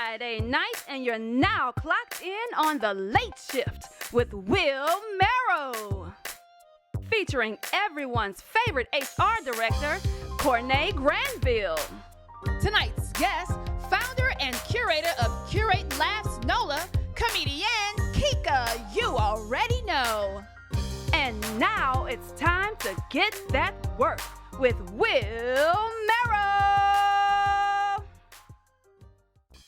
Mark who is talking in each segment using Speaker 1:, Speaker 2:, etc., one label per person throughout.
Speaker 1: Friday night, and you're now clocked in on The Late Shift with Will Merrill. Featuring everyone's favorite HR director, CorNae Granville.
Speaker 2: Tonight's guest, founder and curator of Curate Laughs NOLA, comedian Kaka, you already know.
Speaker 1: And now it's time to get that work with Will Merrill.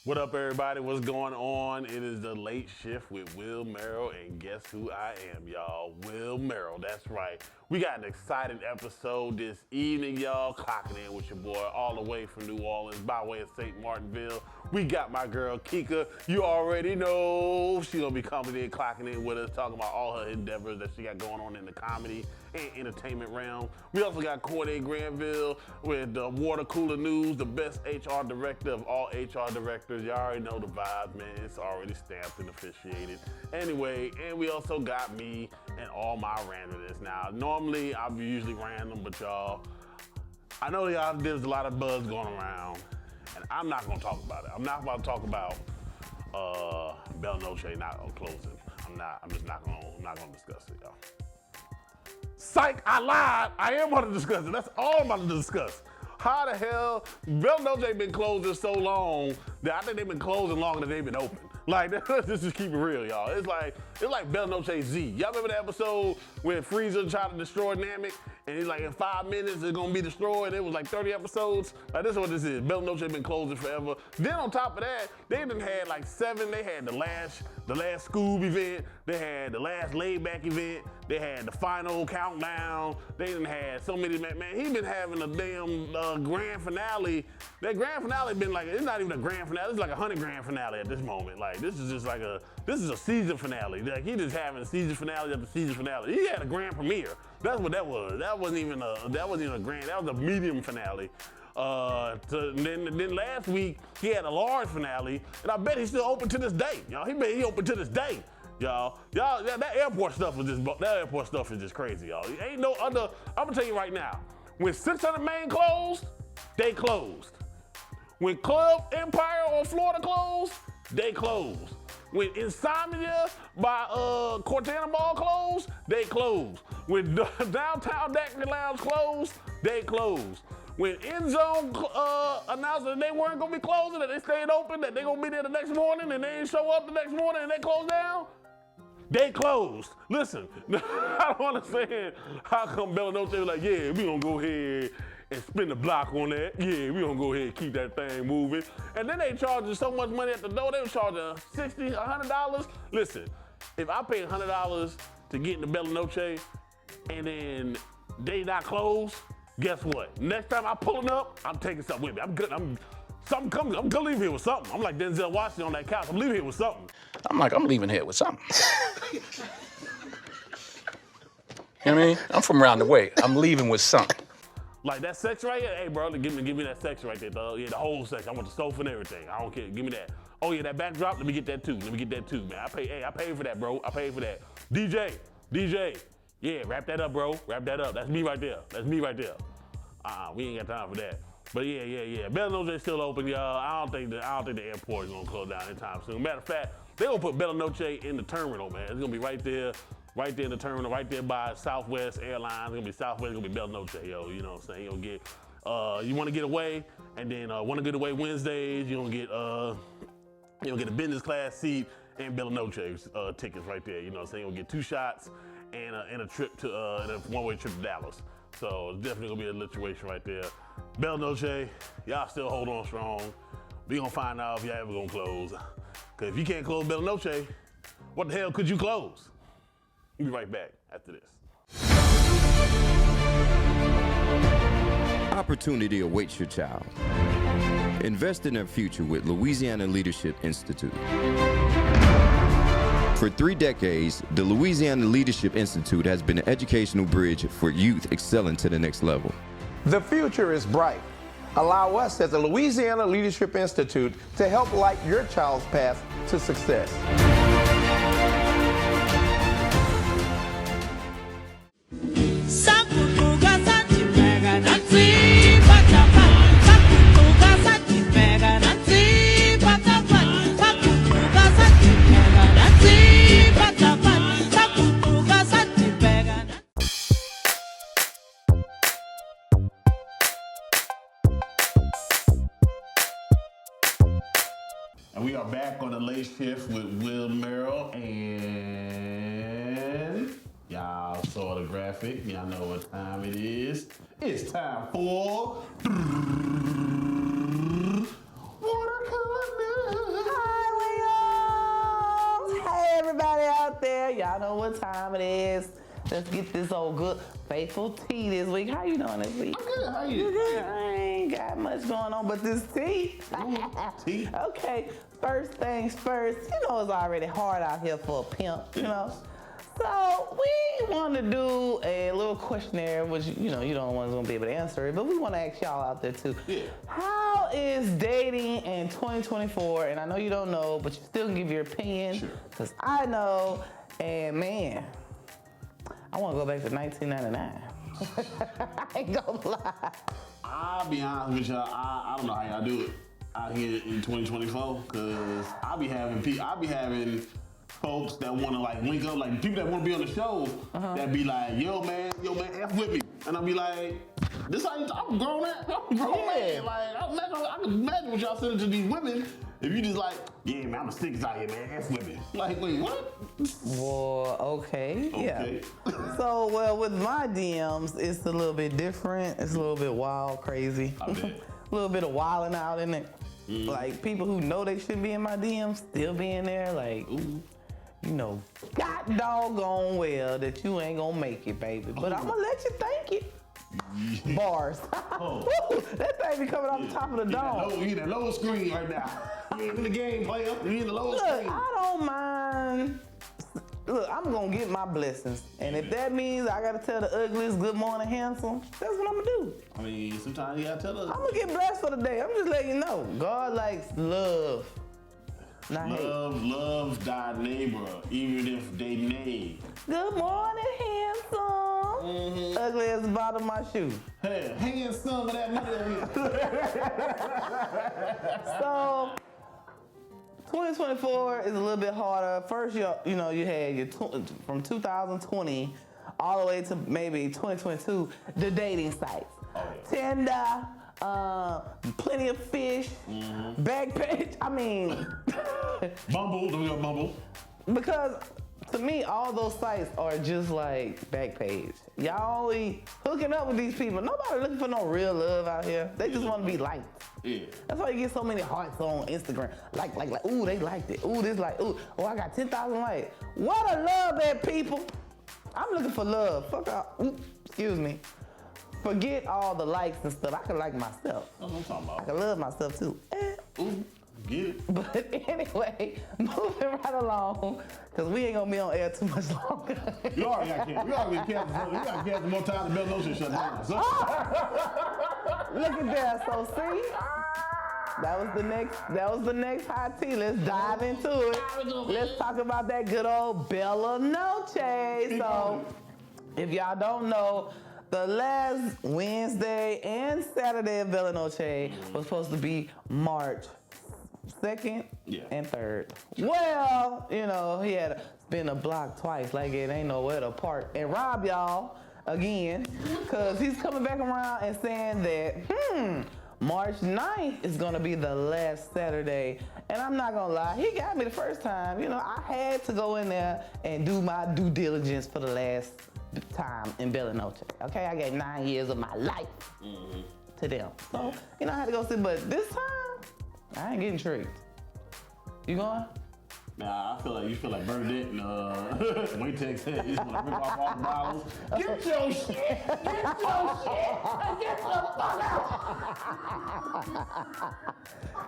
Speaker 3: What up, everybody? What's going on? It is The Late Shift with Will Merrill, and guess who I am, y'all? Will Merrill, that's right. We got an exciting episode this evening, y'all. Clocking in with your boy all the way from New Orleans by way of St. Martinville. We got my girl Kaka. You already know she's gonna be coming in, clocking in with us, talking about all her endeavors that she got going on in the comedy and entertainment realm. We also got CorNae Granville with the water cooler news, the best HR director of all HR directors. Y'all already know the vibe, man. It's already stamped and officiated. Anyway, and we also got me and all my randomness. Now, normally I'm usually random, but y'all, I know y'all there's a lot of buzz going around, and I'm not gonna talk about it. I'm not about to talk about Bella Noche not closing. I'm just not gonna discuss it, y'all. Psych, I lied. I am going to discuss it. That's all I'm about to discuss. How the hell, Bella Noche been closing so long that I think they've been closing longer than they've been open. Like, let's just keep it real, y'all. It's like Bella Noche Z. Y'all remember the episode when Frieza tried to destroy Namek, and he's like, in 5 minutes it's gonna be destroyed. It was like 30 episodes. Like, this is what this is. Bella Noche been closing forever. Then on top of that, they done had like 7. They had the last Scoob event. They had the last laid back event. They had the final countdown. They done had so many, man, he been having a damn grand finale. That grand finale been like, it's not even a grand finale. It's like a 100 grand finale at this moment. Like, this is just like this is a season finale. Like, he just having season finale after season finale. He had a grand premiere. That's what that was. That wasn't even a grand, that was a medium finale. Then last week, he had a large finale, and I bet he's still open to this day. Y'all, he open to this day. Y'all, that airport stuff is just crazy, y'all. Ain't no other, I'm gonna tell you right now, when 600 Main closed, they closed. When Club Empire on Florida closed, they closed. When Insomnia by Cortana Mall closed, they closed. When Downtown Daiquiri Lounge closed, they closed. When Endzone announced that they weren't gonna be closing, that they stayed open, that they gonna be there the next morning, and they didn't show up the next morning and they closed down, they closed. Listen, I don't understand how come Bella Noche was like, yeah, we gonna go ahead and spin the block on that. Yeah, we gonna go ahead and keep that thing moving. And then they charging so much money at the door, they were charging $60, $100. Listen, if I pay $100 to get into Bella Noche and then they not closed, guess what? Next time I'm pulling up, I'm taking something with me. I'm good. I'm gonna leave here with something. I'm like Denzel Washington on that couch. I'm leaving here with something.
Speaker 4: I'm leaving here with something. You know what I mean? I'm from around the way. I'm leaving with something.
Speaker 3: Like that section right here, hey bro, give me that section right there, dog. Yeah, the whole section. I want the sofa and everything. I don't care. Give me that. Oh yeah, that backdrop. Let me get that too. Man. I paid for that, bro. I paid for that. DJ. Yeah, wrap that up, bro. Wrap that up. That's me right there. We ain't got time for that. But yeah. Bella Noche still open, y'all. I don't think the airport is gonna close down anytime soon. Matter of fact, they gonna put Bella Noche in the terminal, man. It's gonna be right there in the terminal, right there by Southwest Airlines. It's gonna be Southwest, it's gonna be Bella Noche, yo. You know what I'm saying? You'll get, you wanna get away, and then wanna get away Wednesdays, you'll get a business class seat and Bella Noche tickets right there. You know what I'm saying? You'll get 2 shots and a trip to, a one-way trip to Dallas. So it's definitely gonna be a situation right there. Bella Noche, y'all still hold on strong. We gonna find out if y'all ever gonna close. Cause if you can't close Bella Noche, what the hell could you close? We'll be right back after this.
Speaker 5: Opportunity awaits your child. Invest in their future with Louisiana Leadership Institute. For 3 decades, the Louisiana Leadership Institute has been an educational bridge for youth excelling to the next level.
Speaker 6: The future is bright. Allow us at the Louisiana Leadership Institute to help light your child's path to success.
Speaker 3: And we are back on the late shift with Will Merrill, and y'all saw the graphic. Y'all know what time it is. It's time for Watercolor News.
Speaker 7: Hi, Williams. Hey, everybody out there. Y'all know what time it is. Let's get this old good faithful tea this week. How you doing this week?
Speaker 3: I'm good. How you?
Speaker 7: You good? I ain't got much going on but this tea.
Speaker 3: Tea.
Speaker 7: Okay, first things first. You know it's already hard out here for a pimp, you know? So we want to do a little questionnaire, which you know you don't want to be able to answer it, but we want to ask y'all out there too.
Speaker 3: Yeah.
Speaker 7: How is dating in 2024? And I know you don't know, but you still can give your opinion,
Speaker 3: Sure.
Speaker 7: because I know. And man, I want to go back to 1999. I ain't gonna lie.
Speaker 3: I'll be honest with y'all. I don't know how y'all do it out here in 2024, because I'll be having folks that want to like link up, like people that want to be on the show, that be like, yo man, F with me. And I'll be like, this ain't, I'm grown man. Like, I can imagine what y'all sending to these women if you just like, yeah man, I'm a stickers out here, man, F with me. Like, wait, what?
Speaker 7: Well, okay. Yeah.
Speaker 3: Okay.
Speaker 7: So, well, with my DMs, it's a little bit different. It's a little bit wild, crazy.
Speaker 3: I bet.
Speaker 7: A little bit of wilding out in it. Like, people who know they should be in my DMs still be in there. Like, you know, god doggone well that you ain't gonna make it, baby. But I'm gonna let you think it. Bars.
Speaker 3: Oh.
Speaker 7: Woo, that thing be coming off the top of the dome.
Speaker 3: You in the low screen right now. You ain't in the game, player. You in the low
Speaker 7: Look,
Speaker 3: screen.
Speaker 7: I don't mind. Look, I'm gonna get my blessings. And if that means I gotta tell the ugliest good morning handsome, that's what I'm gonna do.
Speaker 3: I mean, sometimes you gotta tell us.
Speaker 7: I'm gonna get blessed for the day. I'm just letting you know. God likes love, not hate.
Speaker 3: Love thy neighbor, even if they neigh.
Speaker 7: Good morning, handsome. Ugly as the bottom of my shoe.
Speaker 3: Hey, hand some of that money over here.
Speaker 7: So, 2024 is a little bit harder. First, you had your from 2020 all the way to maybe 2022, the dating sites. Tinder, Plenty of Fish, Backpage. I mean,
Speaker 3: Bumble, do we got Bumble?
Speaker 7: because to me, all those sites are just like Backpage. Y'all only hooking up with these people. Nobody looking for no real love out here. They just want to be liked.
Speaker 3: Yeah.
Speaker 7: That's why you get so many hearts on Instagram. Like, ooh, they liked it. Ooh, this like, ooh, oh, I got 10,000 likes. What a love at, people. I'm looking for love. Fuck out. Ooh, excuse me. Forget all the likes and stuff. I can like myself.
Speaker 3: That's what I'm talking
Speaker 7: I
Speaker 3: about.
Speaker 7: can love myself too.
Speaker 3: Ooh, get it.
Speaker 7: But anyway, moving right along, because we ain't gonna be on air too much longer.
Speaker 3: You already got canceled. We already canceled. We got canceled more time than Bella Noche shut down. So.
Speaker 7: Look at that. So see, that was the next hot tea. Let's dive into it. Let's talk about that good old Bella Noche. So if y'all don't know, the last Wednesday and Saturday of Bella Noche was supposed to be March 2nd and 3rd. Well, you know, he had been a block twice, like it ain't nowhere to park and rob y'all again, because he's coming back around and saying that, March 9th is gonna be the last Saturday. And I'm not gonna lie, he got me the first time. You know, I had to go in there and do my due diligence for the last time in Bella Noche. Okay, I gave 9 years of my life to them. So, you know, I had to go see, but this time, I ain't getting tricked. You going?
Speaker 3: Nah, I feel like you feel like Bernadette and Waytex said you just want to rip off all the bottles. Get your shit! Get your shit! And get the fuck out!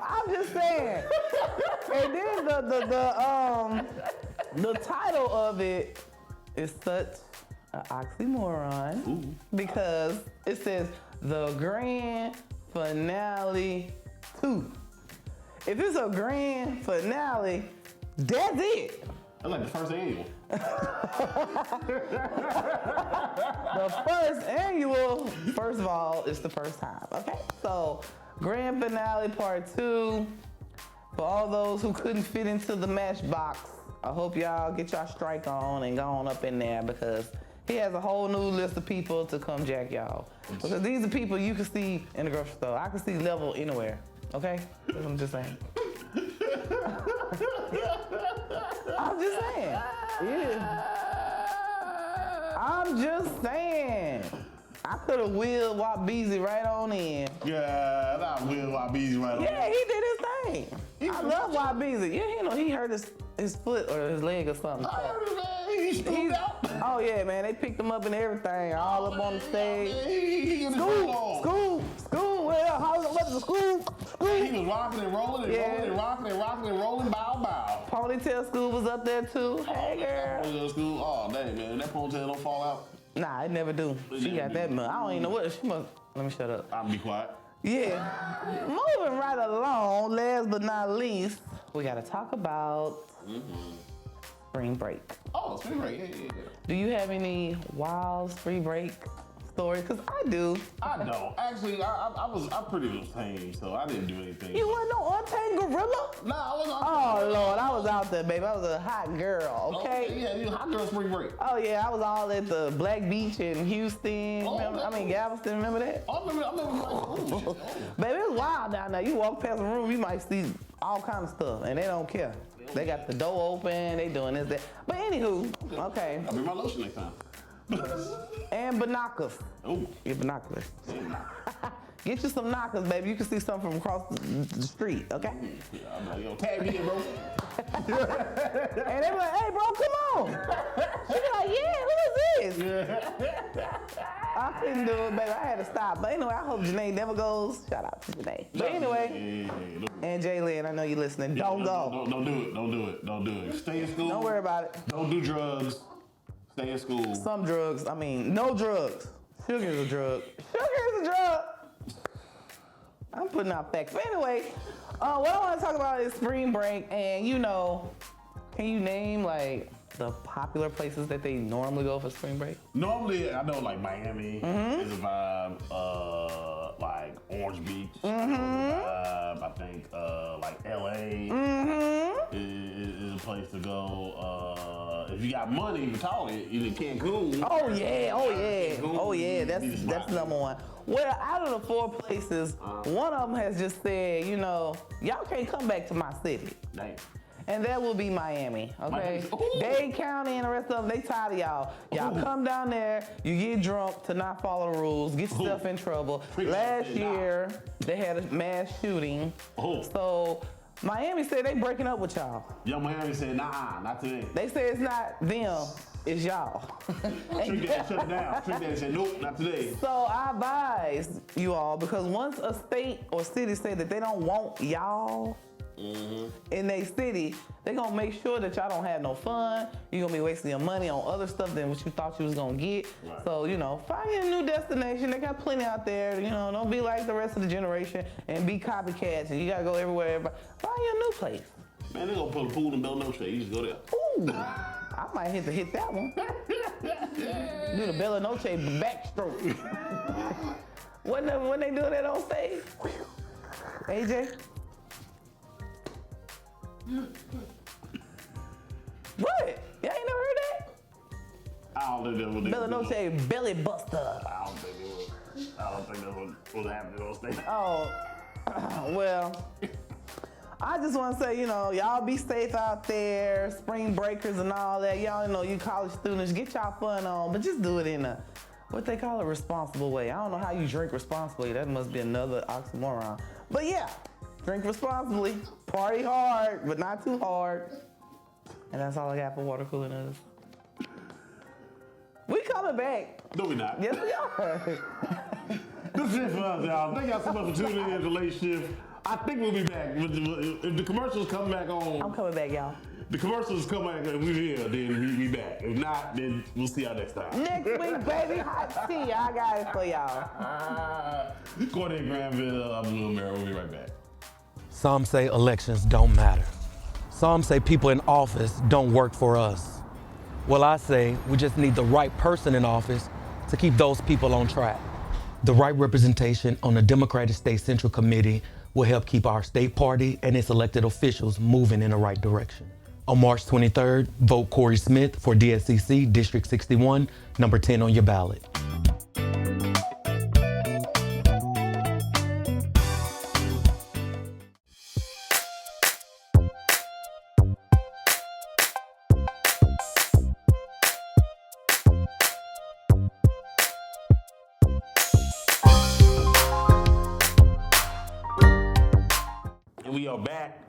Speaker 7: I'm just saying. And then the title of it is such an oxymoron because it says the grand finale 2. If it's a grand finale, that's it.
Speaker 3: That's like the first annual.
Speaker 7: The first annual, first of all, it's the first time, okay? So, grand finale part 2. For all those who couldn't fit into the matchbox, I hope y'all get y'all strike on and go on up in there, because he has a whole new list of people to come jack y'all. Because these are people you can see in the grocery store. I can see level anywhere, okay? That's what I'm just saying. I'm just saying. Yeah. I'm just saying. I could have wheeled Wabeezy right on in.
Speaker 3: Yeah, not Will Wabeezy right on.
Speaker 7: Yeah, he did his thing. I love Wabeezy. Yeah, you know, he hurt his foot or his leg or something.
Speaker 3: I heard him, man. He scooped out.
Speaker 7: Oh yeah, man, they picked him up and everything, all up on the stage.
Speaker 3: He get his roll on.
Speaker 7: School, well, what's the school?
Speaker 3: He was rocking and rolling and rolling and rocking and rocking and rolling, bow.
Speaker 7: Ponytail School was up there too. Hey girl.
Speaker 3: Ponytail School, oh dang man, that ponytail don't fall out.
Speaker 7: Nah, it never do. She got that much. I don't even know what she must. Let me shut up.
Speaker 3: I'm be quiet.
Speaker 7: Yeah. Moving right along, last but not least, we gotta talk about spring break.
Speaker 3: Oh, spring break, yeah.
Speaker 7: Do you have any wild spring break stories? Cause I do.
Speaker 3: I don't. Actually, I pretty much tame, so I didn't do anything.
Speaker 7: You wasn't no untamed gorilla?
Speaker 3: Nah, I wasn't.
Speaker 7: Oh Lord, I was out there, baby. I was a hot girl, okay?
Speaker 3: Yeah, you hot girl spring break.
Speaker 7: Oh yeah, I was all at the Black Beach in Houston. Galveston, remember that?
Speaker 3: I remember.
Speaker 7: Baby, it's wild down there. You walk past the room, you might see all kinds of stuff, and they don't care. They got the door open, they doing this, that. But anywho, okay.
Speaker 3: I'll bring my lotion next time.
Speaker 7: And binoculars.
Speaker 3: Oh.
Speaker 7: Get binoculars. Get you some knockers, baby. You can see something from across the street, okay?
Speaker 3: Yeah, I'm like, yo, tag me in, bro.
Speaker 7: And they be like, hey, bro, come on. She be like, yeah, who is this? I couldn't do it, baby. I had to stop. But anyway, I hope Janae never goes. Shout out to Janae. But anyway, and Jaylen, I know you're listening. Don't go.
Speaker 3: Don't do it. Stay in school.
Speaker 7: Don't worry about it.
Speaker 3: Don't do drugs. Stay in school.
Speaker 7: Some drugs. I mean, no drugs. Sugar is a drug. I'm putting out facts. But anyway, what I want to talk about is spring break. And you know, can you name like the popular places that they normally go for spring break?
Speaker 3: Normally, I know like Miami is a vibe. Like Orange Beach is a vibe. I think like LA is a place to go. If you got money, you can talk it. You can Cancun.
Speaker 7: Oh yeah. That's number one. Well, out of the 4 places, one of them has just said, you know, y'all can't come back to my city.
Speaker 3: Dang.
Speaker 7: And that will be Miami, okay? Dade County and the rest of them, they tired of y'all. Y'all come down there, you get drunk to not follow the rules, get yourself in trouble. Last year, they had a mass shooting. So Miami said they breaking up with y'all.
Speaker 3: Yo, Miami said, nah, not today.
Speaker 7: They said it's not them, it's y'all.
Speaker 3: Trick that, shut it down. Trick that and said, nope, not today.
Speaker 7: So I advise you all, because once a state or city say that they don't want y'all in their city, they're gonna make sure that y'all don't have no fun. You're gonna be wasting your money on other stuff than what you thought you was gonna get. Right. So, you know, find you a new destination. They got plenty out there. You know, don't be like the rest of the generation and be copycats and you gotta go everywhere. Find you a new place.
Speaker 3: Man, they gonna put a pool in Bella Noche. You just go there.
Speaker 7: Ooh, I might hit that one. Do the Bella Noche backstroke. when they do that on stage? AJ? What? Y'all ain't never heard that?
Speaker 3: I don't think that was
Speaker 7: Bella Noche belly buster.
Speaker 3: I don't think that was happening on stage.
Speaker 7: Oh, well, I just want to say, you know, y'all be safe out there, spring breakers and all that. Y'all know you college students, get y'all fun on, but just do it in a, what they call a responsible way. I don't know how you drink responsibly. That must be another oxymoron. But yeah, drink responsibly, party hard, but not too hard. And that's all I got for water cooler news. We coming back.
Speaker 3: No, we not.
Speaker 7: Yes, we are.
Speaker 3: This is it for us, y'all. Thank y'all so much for tuning in to the late shift. I think we'll be back. If the commercials come back on.
Speaker 7: I'm coming back, y'all.
Speaker 3: The commercials come back and we're here, then we back. If not, then we'll see y'all next time.
Speaker 7: Next week, baby, hot tea. I got it for y'all.
Speaker 3: CorNae Granville, I'm Will Merrill. We'll be right back.
Speaker 8: Some say elections don't matter. Some say people in office don't work for us. Well, I say we just need the right person in office to keep those people on track. The right representation on the Democratic State Central Committee will help keep our state party and its elected officials moving in the right direction. On March 23rd, vote Corey Smith for DSCC District 61, number 10 on your ballot.
Speaker 3: We are back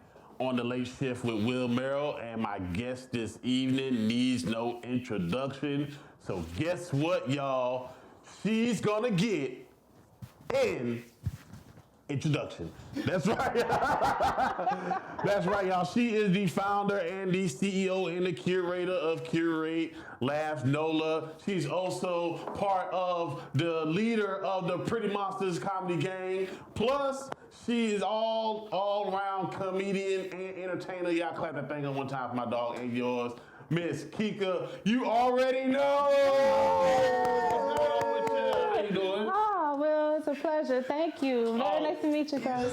Speaker 3: on the Late Shift with Will Merrill, and my guest this evening needs no introduction. So guess what, y'all? She's gonna get an introduction. That's right. That's right, y'all. She is the founder and the CEO and the curator of Curate Laughs NOLA. She's also part of the leader of the Pretty Monsters comedy gang. Plus, she is all around comedian and entertainer. Y'all clap that thing up one time for my dog and yours, Miss Kaka. You already know. What's going on with you? How you doing?
Speaker 7: Oh, Will, it's a pleasure. Thank you. Very nice to meet you guys.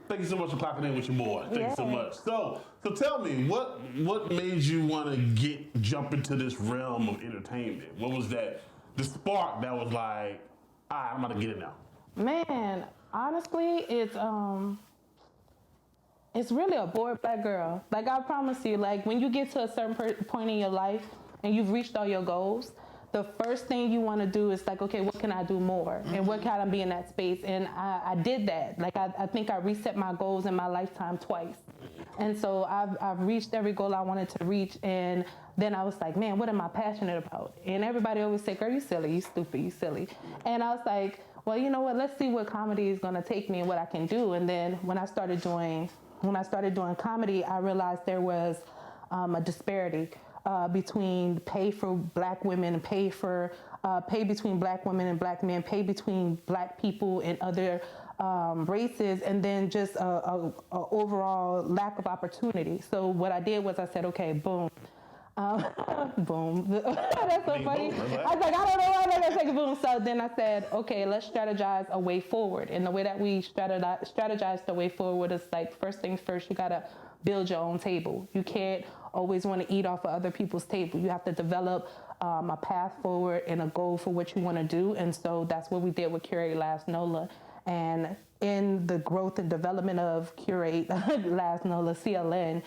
Speaker 3: Thank you so much for clocking in with your boy. Thank you so much. So tell me, what made you want to jump into this realm of entertainment? What was the spark that was like, all right, I'm about to get it now?
Speaker 7: Man, honestly, it's really a bored black girl. Like, I promise you, like, when you get to a certain point in your life and you've reached all your goals, the first thing you want to do is like, okay, what can I do more? And what can I be in that space? And I did that. Like, I think I reset my goals in my lifetime twice. And so I've reached every goal I wanted to reach. And then I was like, man, what am I passionate about? And everybody always say, girl, you silly, you stupid, you silly. And I was like, well, you know what? Let's see what comedy is going to take me and what I can do. And then when I started doing comedy, I realized there was a disparity between pay for black women and pay between black women and black men, pay between black people and other races, and then just a overall lack of opportunity. So what I did was I said, okay, boom. Boom. That's so funny. I was like, I don't know why I'm going to take a boom. So then I said, okay, let's strategize a way forward. And the way that we strategize the way forward is like, first things first, you got to build your own table. You can't always want to eat off of other people's table. You have to develop a path forward and a goal for what you want to do. And so that's what we did with Curate Laughs NOLA. And in the growth and development of Curate Laughs NOLA, CLN,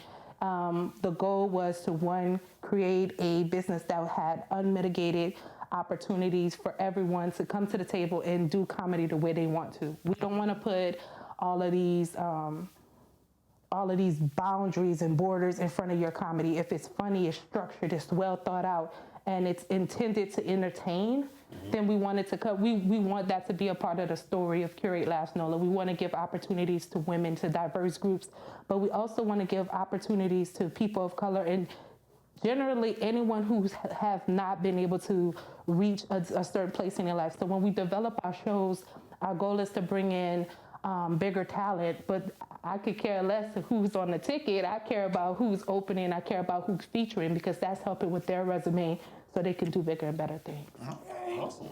Speaker 7: the goal was to, one, create a business that had unmitigated opportunities for everyone to come to the table and do comedy the way they want to. We don't want to put all of these boundaries and borders in front of your comedy. If it's funny, it's structured, it's well thought out, and it's intended to entertain, then we want it to we want that to be a part of the story of Curate Laughs NOLA. We want to give opportunities to women, to diverse groups, but we also want to give opportunities to people of color and generally anyone who have not been able to reach a certain place in their life. So when we develop our shows, our goal is to bring in bigger talent, but I could care less who's on the ticket. I care about who's opening. I care about who's featuring, because that's helping with their resume so they can do bigger and better things.
Speaker 3: Awesome.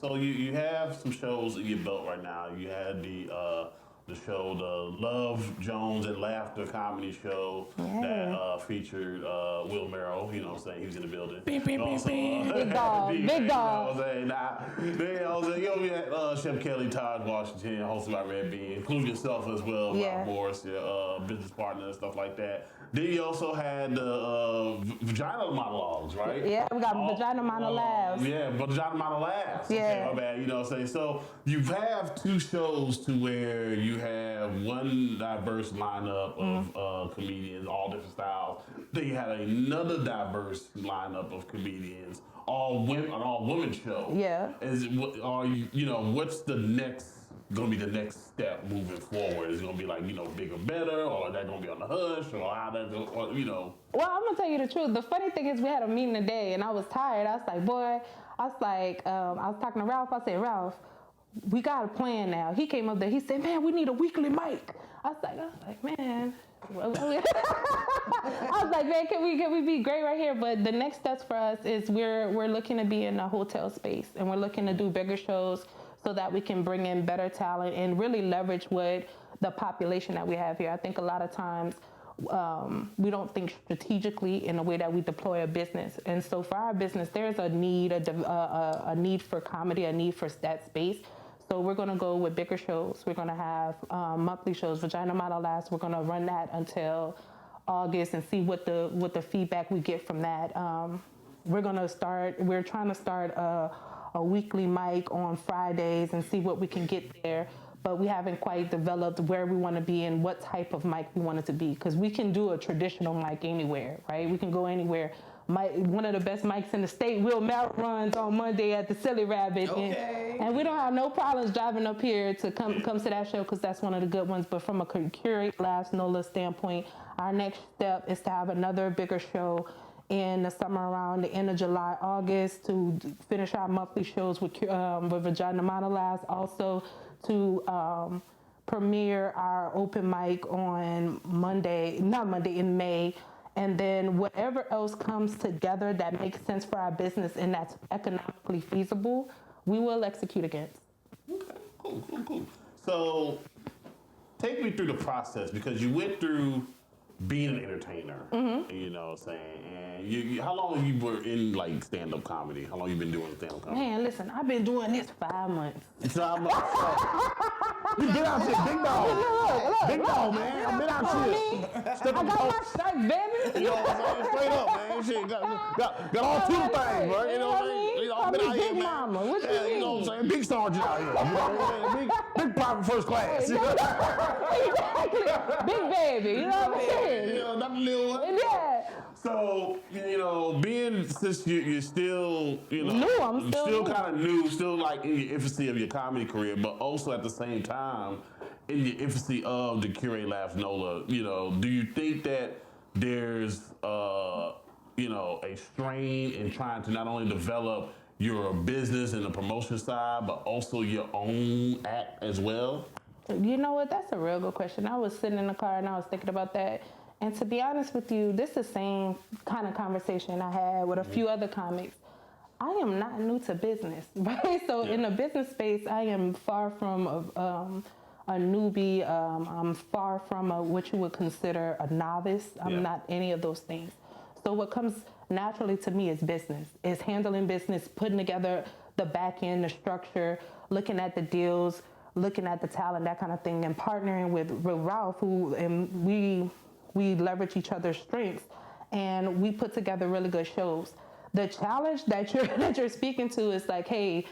Speaker 3: So you have some shows in your belt right now. You had the show, the Love, Jones, and Laughter comedy show that featured Will Merrill. You know what I'm saying? He was in the building.
Speaker 7: Big dog.
Speaker 3: You know what I'm saying? We had Chef Kelly, Taj Washington, hosted by Red Bean, including yourself as well, Rob Morris, your business partner and stuff like that. Then you also had the vagina monologues, right?
Speaker 7: Yeah, we got vagina monologues.
Speaker 3: Vagina monologues.
Speaker 7: Yeah.
Speaker 3: Okay, my bad. You know what I'm saying? So you have two shows to where you have one diverse lineup of comedians, all different styles. Then you had another diverse lineup of comedians, all women show.
Speaker 7: Yeah.
Speaker 3: What's gonna be the next step moving forward? Is it gonna be like, bigger, better, or is that gonna be on the hush, or how that,
Speaker 7: Well, I'm gonna tell you the truth. The funny thing is, we had a meeting today, and I was tired. I was like, I was talking to Ralph. I said, Ralph, we got a plan now. He came up there. He said, man, we need a weekly mic. I was like, man. I was like, man, can we be great right here? But the next steps for us is we're looking to be in a hotel space, and we're looking to do bigger shows, so that we can bring in better talent and really leverage what the population that we have here. I think a lot of times we don't think strategically in the way that we deploy a business. And so for our business, there's a need, a need for comedy, a need for that space. So we're going to go with bigger shows. We're going to have monthly shows. Vagina Monologues, we're going to run that until August and see what the feedback we get from that. We're trying to start a weekly mic on Fridays and see what we can get there. but we haven't quite developed where we want to be and what type of mic we want it to be. Because we can do a traditional mic anywhere, right? We can go anywhere. One of the best mics in the state, Will Merrill, runs on Monday at the Silly Rabbit.
Speaker 9: Okay.
Speaker 7: And we don't have no problems driving up here to come to that show because that's one of the good ones. But from a Curate Laughs NOLA standpoint, our next step is to have another bigger show in the summer around the end of July, August, to finish our monthly shows with Vagina Monologues. Also to premiere our open mic on in May. And then whatever else comes together that makes sense for our business and that's economically feasible, we will execute against.
Speaker 3: Okay, cool. So take me through the process, because you went through being an entertainer, you know what I'm saying? And you how long you were in like stand-up comedy? How long you been doing stand-up comedy?
Speaker 7: Man, listen, I've been doing this 5 months.
Speaker 3: It's 5 months. You been out here, big dog. Big dog, man. I've been out here.
Speaker 7: I got my stripes, baby.
Speaker 3: You know what I'm saying? Straight up, man. Shit, got all two things, bro. You know what I mean? You know, I've been out here,
Speaker 7: Big
Speaker 3: man.
Speaker 7: mama. What you
Speaker 3: Yeah,
Speaker 7: mean?
Speaker 3: you know what I'm saying? Big sergeant out here. You know what I'm saying? Big private first class.
Speaker 7: Exactly. Big baby, you know what I'm saying?
Speaker 3: Yeah, not the little one.
Speaker 7: Yeah.
Speaker 3: So, you know, since you're still, you know,
Speaker 7: New, I'm still new.
Speaker 3: kind of new, still like in your infancy of your comedy career, but also at the same time in your infancy of the Curate Laughs NOLA, you know, do you think that there's, you know, a strain in trying to not only develop your business and the promotion side, but also your own act as well?
Speaker 7: You know what? That's a real good question. I was sitting in the car and I was thinking about that. And to be honest with you, this is the same kind of conversation I had with a few other comics. I am not new to business, right? So in the business space, I am far from a newbie. I'm far from what you would consider a novice. I'm not any of those things. So what comes naturally to me is business. It's handling business, putting together the back end, the structure, looking at the deals, looking at the talent, that kind of thing, and partnering with Ralph, and we leverage each other's strengths, and we put together really good shows. The challenge that you're speaking to is like, hey,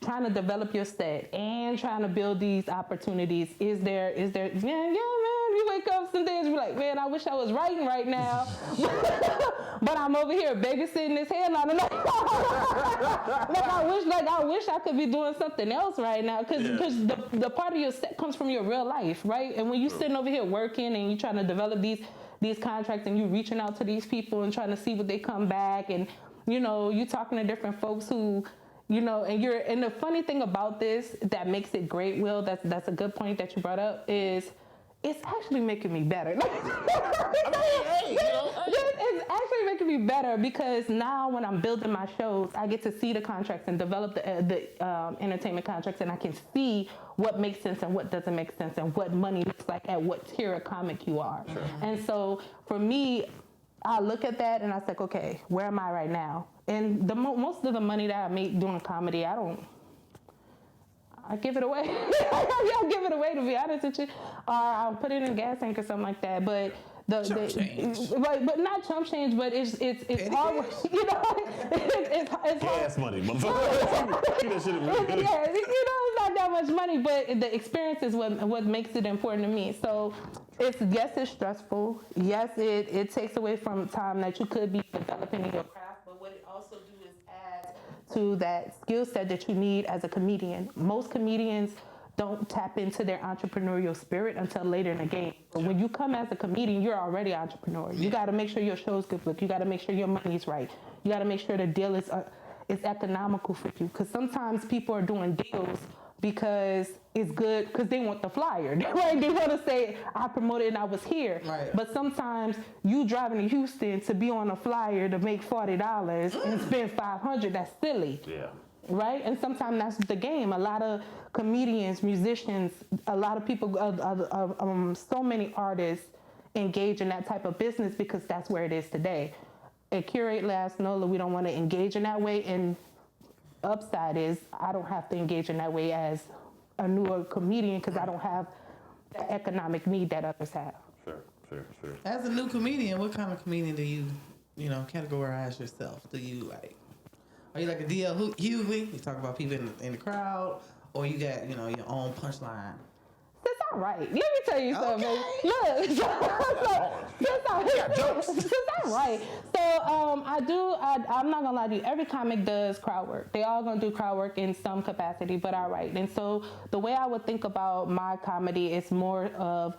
Speaker 7: trying to develop your set and trying to build these opportunities. Is there, man, you wake up some days, you're like, man, I wish I was writing right now, but I'm over here babysitting this headline. I wish I could be doing something else right now, because the part of your set comes from your real life, right? And when you're sitting over here working and you're trying to develop these contracts and you're reaching out to these people and trying to see what they come back, and you know, you talking to different folks who, you know, and the funny thing about this that makes it great, Will, that's a good point that you brought up, is it's actually making me better. It's actually making me better, because now when I'm building my shows, I get to see the contracts and develop the entertainment contracts, and I can see what makes sense and what doesn't make sense, and what money looks like at what tier of comic you are. Sure. And so for me, I look at that and I was like, okay, where am I right now? And most of the money that I make doing comedy, I give it away. I'll give it away, to be honest with you. Or I'll put it in a gas tank or something like that. But
Speaker 9: chump change.
Speaker 7: But not chump change, but it's hard, you know, it's
Speaker 3: gas money, motherfucker.
Speaker 7: Yeah, you know, it's not that much money, but the experience is what makes it important to me. So it's stressful. Yes, it takes away from time that you could be developing in your craft, but what it also do is add to that skill set that you need as a comedian. Most comedians don't tap into their entrepreneurial spirit until later in the game. But when you come as a comedian, you're already an entrepreneur. You got to make sure your show's good look. You got to make sure your money's right. You got to make sure the deal is economical for you. Because sometimes people are doing deals because it's good, because they want the flyer, right? They want to say, I promoted and I was here. Right. But sometimes you driving to Houston to be on a flyer to make $40 and spend $500, that's silly. Yeah. Right? And sometimes that's the game. A lot of comedians, musicians, a lot of people, so many artists engage in that type of business because that's where it is today. At Curate Laughs NOLA, we don't want to engage in that way, and upside is I don't have to engage in that way as a newer comedian because I don't have the economic need that others have.
Speaker 3: Sure.
Speaker 9: As a new comedian, what kind of comedian do you categorize yourself? Do you like, are you like a D.L. Hughley? You talk about people in the crowd, or you got your own punchline?
Speaker 7: That's all right. Let me tell you something.
Speaker 9: Okay.
Speaker 7: Look, that's all right. So I'm not gonna lie to you. Every comic does crowd work. They all gonna do crowd work in some capacity, but all right. And so the way I would think about my comedy is more of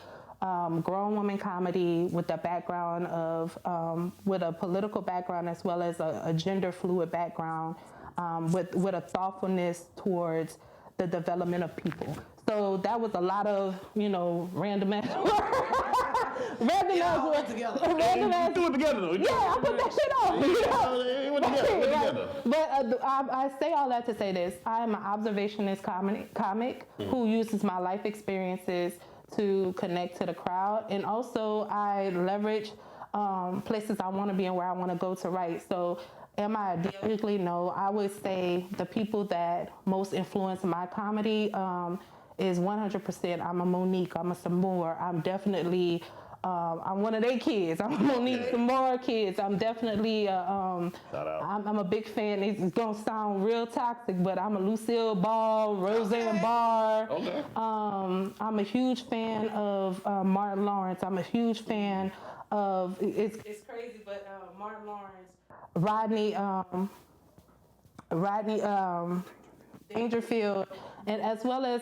Speaker 7: grown woman comedy with a background of with a political background as well as a gender fluid background with a thoughtfulness towards the development of people. So that was a lot of, random ass
Speaker 9: Random together.
Speaker 3: Do it together though.
Speaker 7: Yeah, I put that shit on.
Speaker 3: It went together.
Speaker 7: But I say all that to say this. I am an observationist comic who uses my life experiences to connect to the crowd. And also I leverage places I want to be and where I want to go to write. So am I ideally? No. I would say the people that most influence my comedy is 100%. I'm a Monique. I'm a Samore. I'm definitely, I'm one of their kids. I'm a Monique Samore kids. I'm definitely, I'm a big fan. It's going to sound real toxic, but I'm a Lucille Ball, Roseanne Barr.
Speaker 3: Okay.
Speaker 7: I'm a huge fan of Martin Lawrence. I'm a huge fan of, it's crazy, but Martin Lawrence, Rodney Dangerfield, and as well as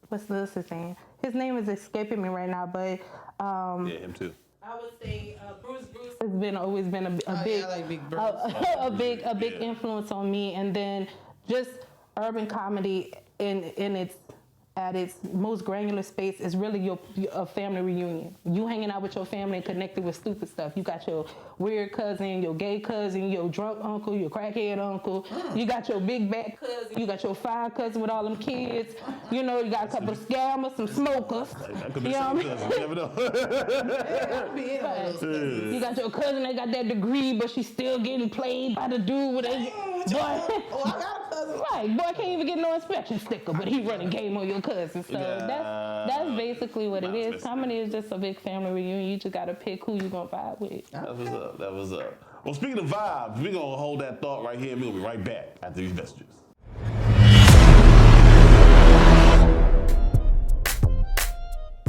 Speaker 7: what's his name? His name is escaping me right now, but
Speaker 3: him too.
Speaker 7: I would say Bruce has always been a big,
Speaker 9: I like Big Bruce.
Speaker 7: a big influence on me, and then just urban comedy at its most granular space is really a family reunion. You hanging out with your family and connected with stupid stuff. You got your weird cousin, your gay cousin, your drunk uncle, your crackhead uncle. You got your big bad cousin. You got your fine cousin with all them kids. You got a couple of scammers, some smokers.
Speaker 3: That could be some cousin. You never know.
Speaker 7: You got your cousin that got that degree, but she's still getting played by the dude with a boy.
Speaker 9: Oh, I got a cousin.
Speaker 7: Right, boy can't even get no inspection sticker, but he running game on your cousin. So that's basically what it is. Comedy is just a big family reunion. You just gotta pick who you gonna vibe with.
Speaker 3: That was up. Well, speaking of vibes, we're gonna hold that thought right here and we're gonna be right back after these messages.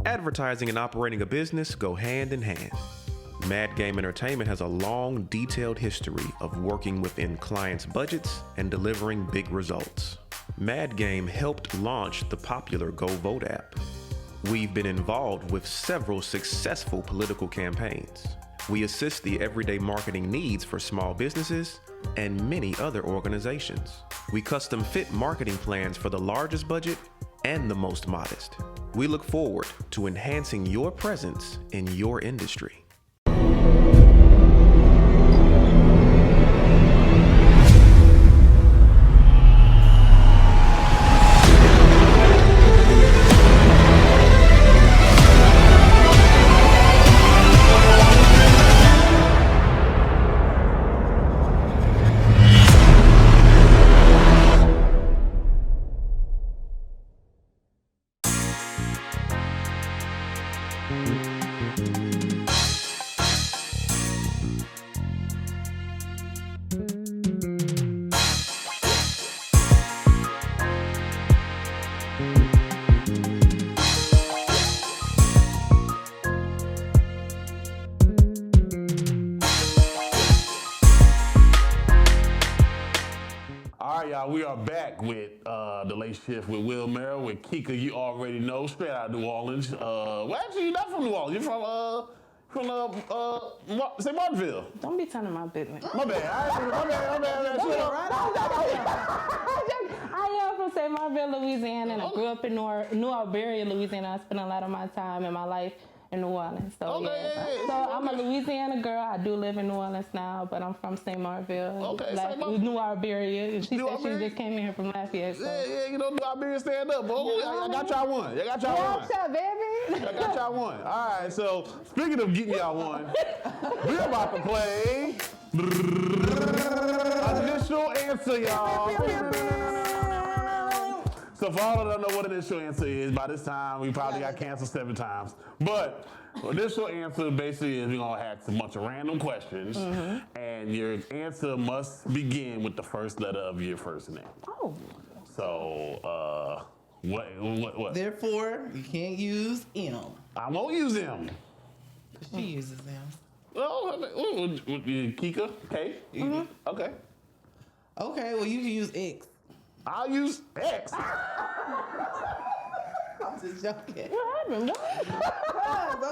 Speaker 10: Advertising and operating a business go hand in hand. Mad Game Entertainment has a long, detailed history of working within clients' budgets and delivering big results. Mad Game helped launch the popular Go Vote app. We've been involved with several successful political campaigns. We assist the everyday marketing needs for small businesses and many other organizations. We custom fit marketing plans for the largest budget and the most modest. We look forward to enhancing your presence in your industry.
Speaker 3: We are back with the late shift with Will Merrill with Kaka. You already know, straight out of New Orleans. Well, actually, you're not from New Orleans. You're from St. Martinville.
Speaker 7: Don't be telling my business.
Speaker 3: My bad.
Speaker 7: I am from St. Martinville, Louisiana, and I grew up in New Iberia, Louisiana. I spent a lot of my time in my life in New Orleans. So I'm a Louisiana girl. I do live in New Orleans now, but I'm from St. Martinville. New Iberia. And she said she just came in here from Lafayette. So.
Speaker 3: Yeah, New Iberia stand up, boy. I got y'all one.
Speaker 7: Baby.
Speaker 3: I got y'all one. All right, so speaking of getting y'all one, we're about to play initial answer, y'all. So for all of them know what initial answer is, by this time we probably got canceled 7 times. But initial answer basically is we're gonna ask a bunch of random questions, and your answer must begin with the first letter of your first name.
Speaker 7: Oh.
Speaker 3: So, what?
Speaker 7: Therefore, you can't use M.
Speaker 3: I won't use M.
Speaker 7: She uses M.
Speaker 3: Well, Kika, K.
Speaker 7: Mm-hmm.
Speaker 3: Okay.
Speaker 7: Okay, well, you can use X.
Speaker 3: I'll use X.
Speaker 7: I'm just joking.
Speaker 2: What happened?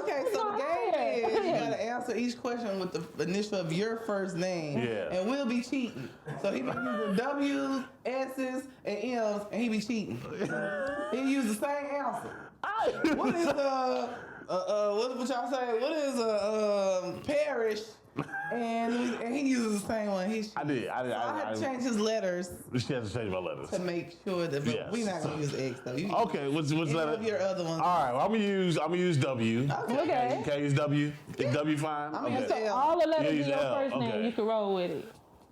Speaker 7: Okay, so the game is you gotta answer each question with the initial of your first name.
Speaker 3: Yeah.
Speaker 7: And we'll be cheating. So he be using W's, S's, and M's, and he be cheating. He use the same answer. What is what y'all say? What is parish? And he uses the same one.
Speaker 3: I did.
Speaker 7: So I had to change his letters
Speaker 3: She has to change my letters.
Speaker 7: to make sure that we're not gonna use X though.
Speaker 3: Okay, what's letter?
Speaker 7: Of your other ones.
Speaker 3: All right, well, I'm gonna use W.
Speaker 2: Okay.
Speaker 3: Okay, use W. Is W fine?
Speaker 7: I'm gonna
Speaker 3: Okay.
Speaker 7: use L.
Speaker 2: All the letters
Speaker 3: You
Speaker 2: in
Speaker 3: use
Speaker 2: your
Speaker 3: L,
Speaker 2: first name,
Speaker 3: okay.
Speaker 2: you can roll with it.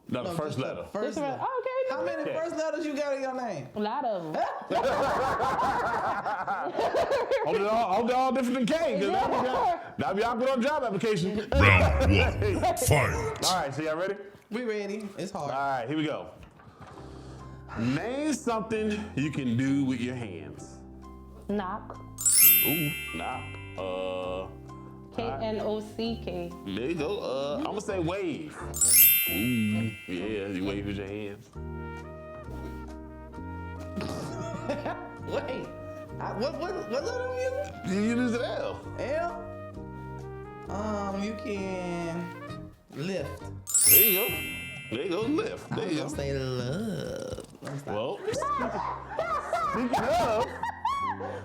Speaker 3: No, the first
Speaker 7: just the
Speaker 3: letter.
Speaker 7: First letter.
Speaker 2: Okay.
Speaker 7: How many first letters you got in your name?
Speaker 2: A lot of them.
Speaker 3: Hope they're all different than K, because that'd be awkward on job application.
Speaker 11: Round one, fight.
Speaker 3: All right, so y'all ready?
Speaker 7: We ready. It's hard.
Speaker 3: All right, here we go. Name something you can do with your hands.
Speaker 2: Knock.
Speaker 3: Ooh, knock.
Speaker 2: Knock.
Speaker 3: There you go. I'm gonna say wave. Ooh, yeah, you wave with your hands.
Speaker 7: Wait. What letter are you
Speaker 3: You use an L.
Speaker 7: L? You can lift.
Speaker 3: There you go. There you go, lift. There you go.
Speaker 7: I'm gonna say love.
Speaker 3: Well,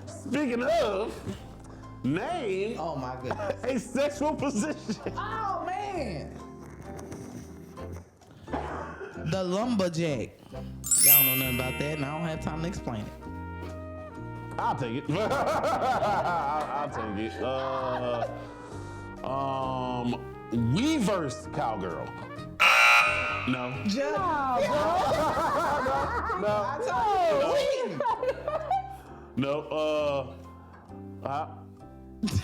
Speaker 3: speaking of, name
Speaker 7: Oh my goodness.
Speaker 3: a sexual position.
Speaker 7: Oh man. The lumberjack. Y'all know nothing about that, and I don't have time to explain it.
Speaker 3: I'll take it. I'll take it. Weverse cowgirl. No.
Speaker 7: Judge.
Speaker 3: No.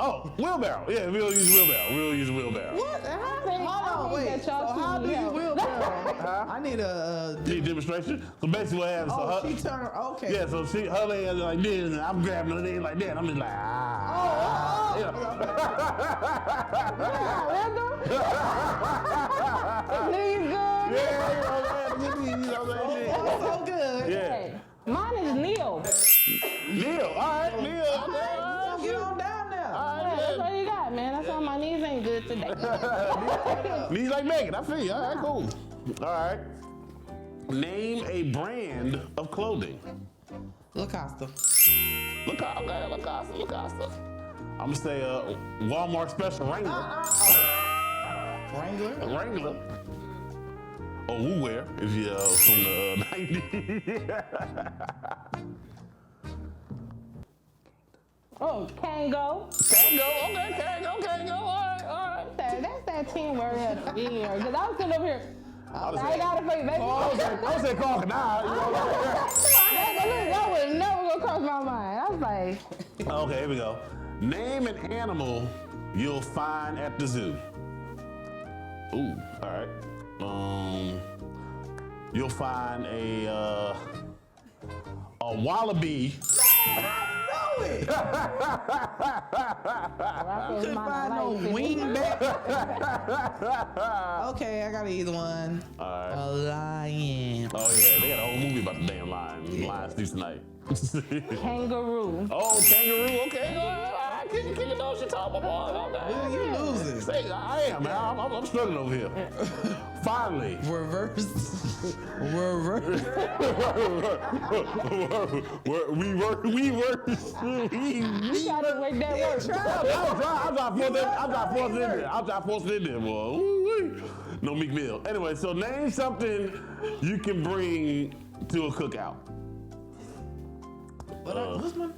Speaker 3: Oh, wheelbarrow. Yeah, we'll use wheelbarrow. We'll use wheelbarrow.
Speaker 7: What? Hold on, wait. So how do you wheelbarrow? I need a.
Speaker 3: Need a demonstration? So basically what happens,
Speaker 7: Oh, she turned. Okay.
Speaker 3: yeah, so her legs like this, and I'm grabbing her leg like that. I'm just like,
Speaker 7: That's so good.
Speaker 3: Yeah.
Speaker 2: Mine is Neil.
Speaker 3: Neil, all right, Neil.
Speaker 7: Get on down now.
Speaker 2: That's all you got, man. That's all my knees ain't good today.
Speaker 3: Knees like Megan, I feel you. All right, cool. All right. Name a brand of clothing.
Speaker 7: Lacoste.
Speaker 3: Lacoste. I'm gonna say Walmart Special Wrangler. Wrangler. Or Woo Wear, if you're from the 90s.
Speaker 2: Oh, Kango.
Speaker 3: Kango. All right.
Speaker 2: That's that team word at the beginning. Because I was sitting over here. I got it for you, baby.
Speaker 3: I was saying crocodile.
Speaker 2: That would never go across my mind. I was like,
Speaker 3: Okay, here we go. Name an animal you'll find at the zoo. Ooh, all right. You'll find a wallaby.
Speaker 7: I know it. You couldn't find no wingback. Okay, I got either one.
Speaker 3: All right.
Speaker 7: A lion.
Speaker 3: Oh yeah, they got a whole movie about the damn lion. Lions sleep tonight.
Speaker 2: kangaroo.
Speaker 3: Oh, kangaroo. Okay. Can you know what you're talking about?
Speaker 7: Will you losing?
Speaker 3: Say, I am, man. I'm struggling over here. Finally.
Speaker 7: Reverse.
Speaker 3: We work.
Speaker 2: You gotta make that work.
Speaker 3: I'll try forcing it in there, boy. Ooh-wee. No Meek Mill. Anyway, so name something you can bring to a cookout.
Speaker 7: What's my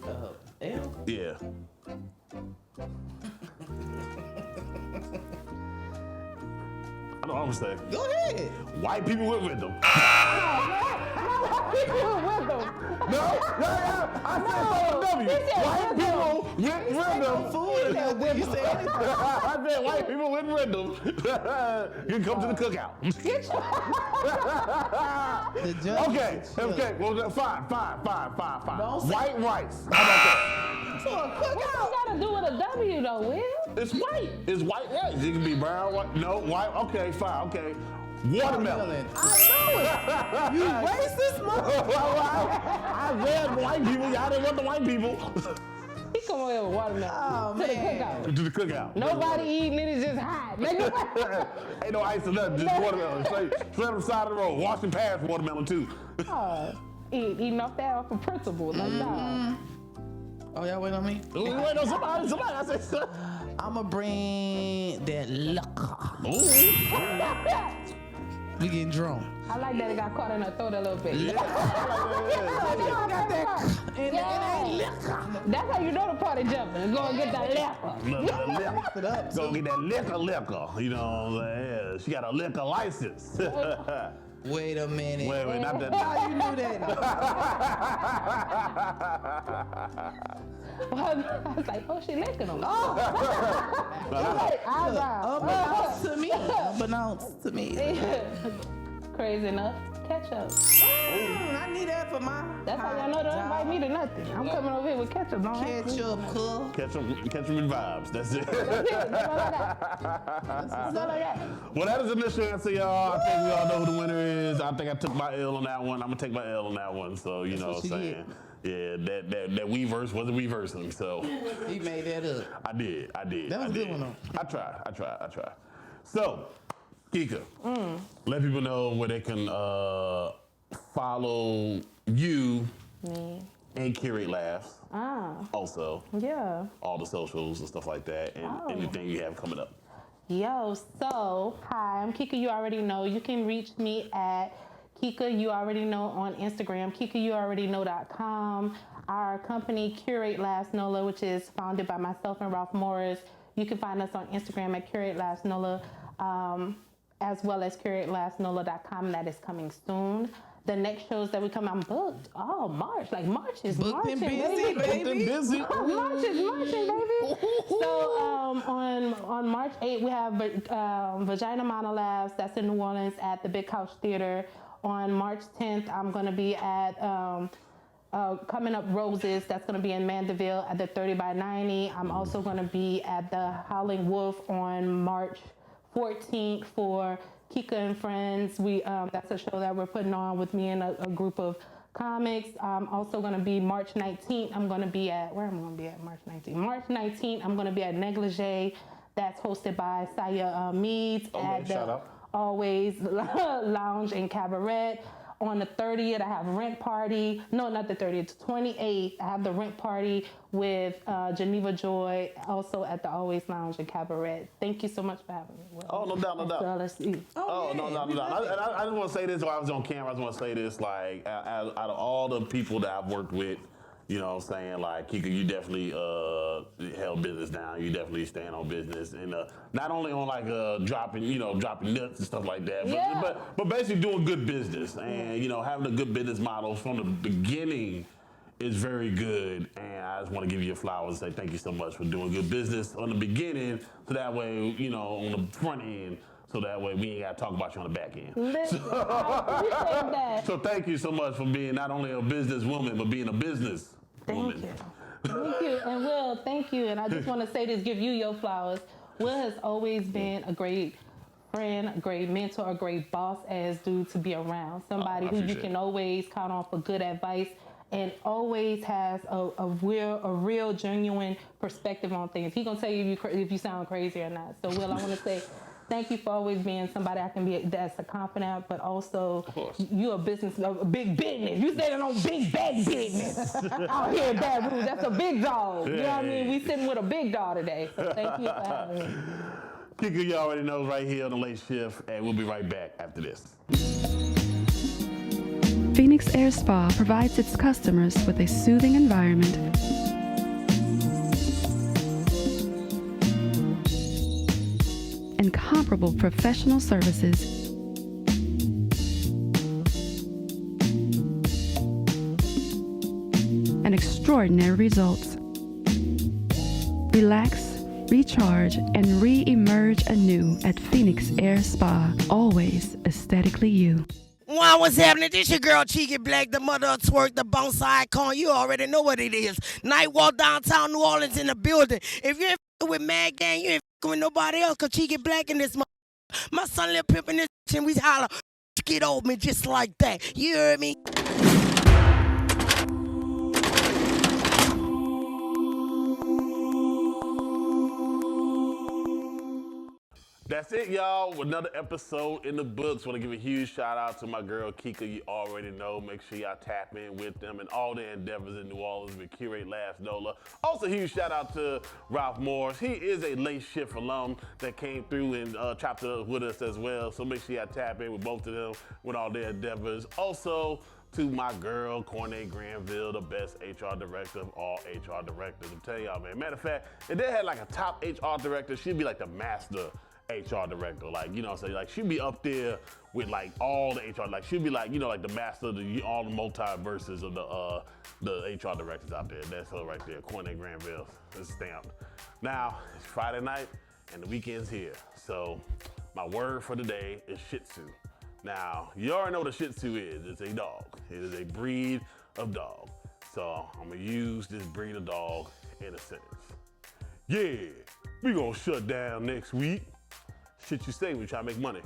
Speaker 7: L?
Speaker 3: Yeah. know what I'm saying.
Speaker 9: Go ahead.
Speaker 3: White people with rhythm.
Speaker 7: White people with rhythm.
Speaker 3: No, I said W. White people with rhythm.
Speaker 9: Food in there when you say anything.
Speaker 3: I said white people with rhythm. You can come to the cookout.
Speaker 9: The judge
Speaker 3: Okay. Well, fine. White rice. How about that?
Speaker 7: So a cookout got to do with a W though, Will.
Speaker 3: It's white. It's white rice. It can be brown, white. No, white. Okay, fine. Okay. Watermelon.
Speaker 9: I know it. You racist motherfucker.
Speaker 3: I said white people. Y'all didn't want the white people.
Speaker 7: He come over here with watermelon.
Speaker 9: Oh,
Speaker 7: to the
Speaker 9: man.
Speaker 7: cookout.
Speaker 3: To the cookout.
Speaker 7: Nobody eating it, it's just hot.
Speaker 3: Ain't no ice or nothing. Just watermelon. Straight on the side of the road. Washing past watermelon too.
Speaker 7: Eating off of principle. Like that.
Speaker 9: Oh, y'all wait on me?
Speaker 3: Wait on somebody. I said,
Speaker 9: I'ma bring that liquor. We getting drunk.
Speaker 7: I like that it got caught in her throat a little bit.
Speaker 9: Got that and liquor.
Speaker 7: That's how you know the party jumping. Go and get that liquor.
Speaker 3: Go get that liquor. You know what I'm saying? Yeah, she got a liquor license.
Speaker 9: Wait a minute.
Speaker 3: Wait, not that.
Speaker 9: How you knew that?
Speaker 7: I was like, oh, she licking them.
Speaker 9: Unbeknownst to me.
Speaker 7: Crazy enough. Ketchup.
Speaker 9: I need that for my.
Speaker 7: That's how y'all know don't invite me to nothing. I'm coming over here with ketchup. Don't
Speaker 9: Ketchup, cool.
Speaker 3: Ketchup and vibes. That's it.
Speaker 7: That's all I got.
Speaker 3: Well, that is the initial answer, y'all. I think we all know who the winner is. I think I took my L on that one. I'm gonna take my L on that one. So you know what I'm saying. Yeah, that Weverse wasn't reversing. So
Speaker 9: He made that up.
Speaker 3: I did.
Speaker 9: That was a good one though.
Speaker 3: I tried. So, Kika, let people know where they can follow you and Curate Laughs. Also,
Speaker 7: Yeah.
Speaker 3: all the socials and stuff like that, and anything you have coming up.
Speaker 7: Yo, so, hi, I'm Kika, you already know. You can reach me at Kika, you already know on Instagram, KikaYouAlreadyKnow.com. Our company, Curate Laughs NOLA, which is founded by myself and Ralph Morris. You can find us on Instagram at Curate Laughs NOLA, as well as CurateLaughsNOLA.com. That is coming soon. The next shows that we come, I'm booked. Oh, March. Like, March is marching, baby.
Speaker 3: March is
Speaker 7: marching, baby. So, on March 8th, we have Vagina Monolabs. That's in New Orleans at the Big Couch Theater. On March 10th, I'm going to be at Coming Up Roses. That's going to be in Mandeville at the 30 by 90. I'm also going to be at the Howling Wolf on March 14th for Kika and Friends. That's a show that we're putting on with me and a group of comics. I'm also going to be March 19th. I'm going to be at, where am I going to be at March 19th? March 19th, I'm going to be at Negligee. That's hosted by Saya Meads at the Always Lounge and Cabaret. On the 30th, I have Rent Party. No, not the 30th, the 28th. I have the Rent Party with Geneva Joy, also at the Always Lounge and Cabaret. Thank you so much for having me.
Speaker 3: Oh, no doubt.
Speaker 7: So let's see.
Speaker 3: No. I just want to say this while I was on camera. I just want to say this, like, out of all the people that I've worked with, you know what I'm saying, like, Kika, you definitely held business down. You definitely stand on business. And not only on, like, dropping nuts and stuff like that, but basically doing good business. And, you know, having a good business model from the beginning is very good. And I just want to give you your flowers and say thank you so much for doing good business on the beginning, so that way, you know, on the front end, so that way we ain't got to talk about you on the back end.
Speaker 7: Listen, I appreciate that.
Speaker 3: So thank you so much for being not only a businesswoman, but being a business woman.
Speaker 7: Thank you. And Will, thank you. And I just want to say this, give you your flowers. Will has always been a great friend, a great mentor, a great boss ass dude to be around. Somebody who you can always count on for good advice, and always has a real genuine perspective on things. He gonna tell you if you sound crazy or not. So Will, I want to say thank you for always being somebody I can be that's a confidant, but also you a big business. You standing on big bad business out here in Baton Rouge. That's a big dog. You know what I mean? We sitting with a big dog today. So thank you for having me.
Speaker 3: Kika, you already know, right here on the Late Shift, and we'll be right back after this.
Speaker 1: Phoenix Air Spa provides its customers with a soothing environment. incomparable professional services. And extraordinary results. Relax, recharge, and re-emerge anew at Phoenix Air Spa, always aesthetically you.
Speaker 11: What's happening? This your girl Cheeky Black, the mother of twerk, the bounce icon. You already know what it is. Night walk downtown New Orleans in the building. If you ain't f***ing with Mad Gang, you ain't f***ing with nobody else, cause Cheeky Black in this my son Lil Pimp in this and we holler, get over me just like that. You heard me?
Speaker 3: That's it, y'all. Another episode in the books. Want to give a huge shout out to my girl Kaka. You already know. Make sure y'all tap in with them and all their endeavors in New Orleans with Curate Laughs NOLA. Also, huge shout out to Ralph Morris. He is a late shift alum that came through and chopped it up with us as well. So make sure y'all tap in with both of them with all their endeavors. Also, to my girl, CorNae Granville, the best HR director of all HR directors. I'm telling y'all, man. Matter of fact, if they had like a top HR director, she'd be like the master HR director, like, you know what I'm saying? Like, she'd be up there with like all the HR, like she'd be like, you know, like the master of all the multiverses of the HR directors out there. That's her right there, CorNae Granville. It's stamped. Now, it's Friday night and the weekend's here. So my word for today is Shih Tzu. Now, you already know what a Shih Tzu is. It's a dog. It is a breed of dog. So I'm gonna use this breed of dog in a sentence. Yeah, we gonna shut down next week. Shit you say, we try to make money.